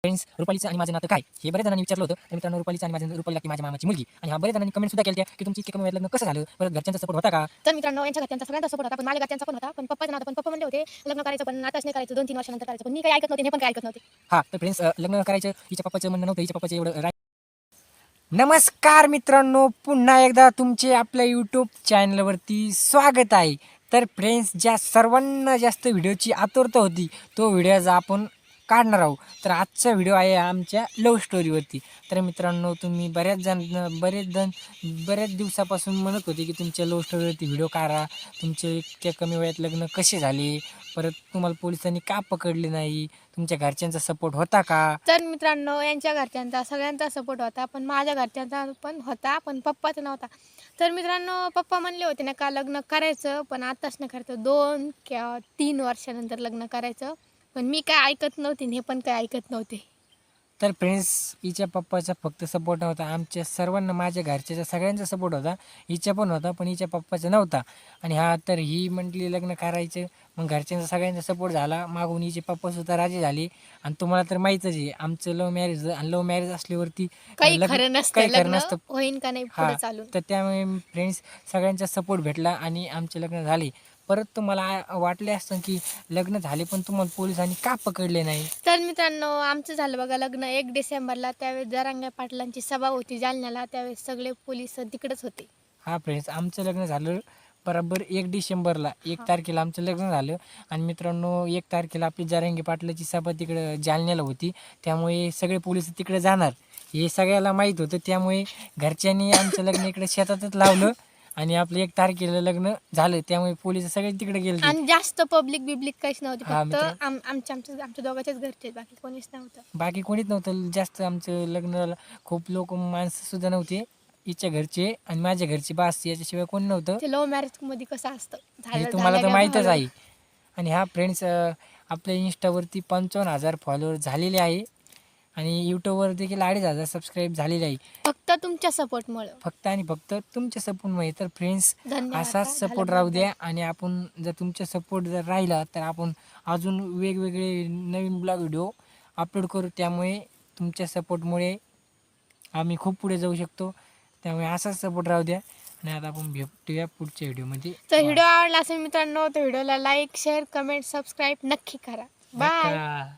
Friends, रुपालीचं आणि माझं नातं काय हे बरेच जणांनी विचारलं होतं. तर मित्रांनो, रुपालीचं आणि माझं, रुपाली की माझ्या मामाची मुलगी, आणि हा बरेच जणांनी कमेंट सुद्धा केल्या की तुमची इतकी कमी वयात लग्न कसं झालं, परत घरच्यांचा सपोर्ट होता का? तर मित्रांनो, यांच्या घरच्यांचा सगळ्यांचा सपोर्ट होता, पण माझ्या घरच्यांचा पण होता. पण पप्पाचं नव्हतं. पण पप्पा म्हणले होते लग्न करायचं, पण आताच नाही करायचं, 2-3 वर्षानंतर करायचं. पण मी काही ऐकत नव्हते, हे पण काही ऐकत नव्हते. हा, तर फ्रेंड्स, लग्न करायचं हिच्या पप्पाचं म्हणणं नव्हतं, हिच्या पप्पाचं एवढं नमस्कार मित्रांनो, पुन्हा एकदा तुमचे आपल्या यूट्यूब चॅनलवरती स्वागत आहे. तर फ्रेंड्स, ज्या सर्वांना जास्त व्हिडिओची आतुरता होती तो व्हिडिओ आज आपण काढणार आहोत. तर आजचा व्हिडिओ आहे आमच्या लव्ह स्टोरीवरती. तर मित्रांनो, तुम्ही बऱ्याच दिवसापासून म्हणत होते की तुमच्या लव्ह स्टोरीवरती व्हिडिओ काढा, तुमचे इतक्या कमी वयात लग्न कसे झाले, परत तुम्हाला पोलिसांनी का पकडले नाही, तुमच्या घरच्यांचा सपोर्ट होता का? तर मित्रांनो, यांच्या घरच्यांचा सगळ्यांचा सपोर्ट होता, पण माझ्या घरच्यांचा पण होता, पण पप्पाचा नव्हता. तर मित्रांनो, पप्पा म्हणले होते ना का लग्न करायचं, पण आताच नाही करायचं, 2 किंवा 3 वर्षानंतर लग्न करायचं. पण मी काय ऐकत नव्हते आणि हे पण काय ऐकत नव्हते. तर फ्रेंड्स, हिच्या पप्पाचा फक्त सपोर्ट नव्हता, आमच्या सर्वांना, माझ्या घरच्याचा सगळ्यांचा सपोर्ट होता. हिच्या पण होता, पण हिच्या पप्पाचा नव्हता. आणि हा, तर ही म्हटली लग्न करायचं, मग घरच्यांचा सगळ्यांचा सपोर्ट झाला, मागून हिचे पप्पासुद्धा राजी झाले. आणि तुम्हाला तर माहीतच आहे आमचं लव्ह मॅरेज, आणि लव्ह मॅरेज असल्यावरती काही लग्न खरं नसतं, काही खरं लग्न नसतं. होईन का नाही हां, पुढे चालून. तर त्यामुळे फ्रेंड्स, सगळ्यांचा सपोर्ट भेटला आणि आमचे लग्न झाले. परत तुम्हाला वाटले असतं की लग्न झाले पण तुम्हाला पोलिसांनी का पकडले नाही? तर मित्रांनो, आमचं झालं बघा लग्न 1 डिसेंबरला. त्यावेळेस जरांगे पाटलांची सभा होती जालन्याला. त्यावेळेस सगळे पोलीस तिकडेच होते. हां फ्रेंड्स, आमचं लग्न झालं बरोबर 1 डिसेंबरला, 1 हां. तारखेला आमचं लग्न झालं. आणि मित्रांनो, 1 तारखेला आपली जरांगे पाटलाची सभा तिकडं जालन्याला होती. त्यामुळे सगळे पोलीस तिकडे जाणार हे सगळ्याला माहीत होतं. त्यामुळे घरच्यांनी आमचं लग्न इकडे शेतातच लावलं आणि आपलं 1 तारखेला लग्न झालं. त्यामुळे पोलीस सगळे तिकडे गेले. आणि जास्त पब्लिक काहीच नव्हती. हां फक्त मित्र, आमच्या दोघांच्याच घरचे, बाकी कोणीच नव्हतं. बाकी कोणीच नव्हतं जास्त. आमचं लग्नाला खूप लोक माणसंसुद्धा नव्हते, हिच्या घरचे आणि माझ्या घरचे, बास, याच्याशिवाय कोण नव्हतं. ते लव्ह मॅरेजमध्ये कसं असतं, हे झालं तुम्हाला झाल्या तर का माहीतच भावलं. आहे. आणि हा फ्रेंड्स, आपल्या इंस्टावरती 55,000 फॉलोअर झालेले आहे आणि यूट्यूबवर देखील 2,500 सबस्क्राईब झालेले आहे. फक्त तुमच्या सपोर्टमुळं. फक्त आणि फक्त तुमच्या सपोर्टमुळे. तर फ्रेंड्स, धन्यवाद असाच हा. झालं सपोर्ट राहू ब्लॉग द्या. आणि आपण जर तुमचा सपोर्ट जर राहिला तर आपण अजून वेगवेगळे नवीन ब्लॉग व्हिडिओ अपलोड करू. त्यामुळे तुमच्या सपोर्टमुळे आम्ही खूप पुढे जाऊ शकतो. त्यामुळे असाच सपोर्ट राहू द्या. आणि आता आपण भेटूया पुढच्या व्हिडिओमध्ये. तर व्हिडिओ आवडला असेल मित्रांनो, तर व्हिडिओला लाईक, शेअर, कमेंट, सबस्क्राईब नक्की करा. बाय. नका.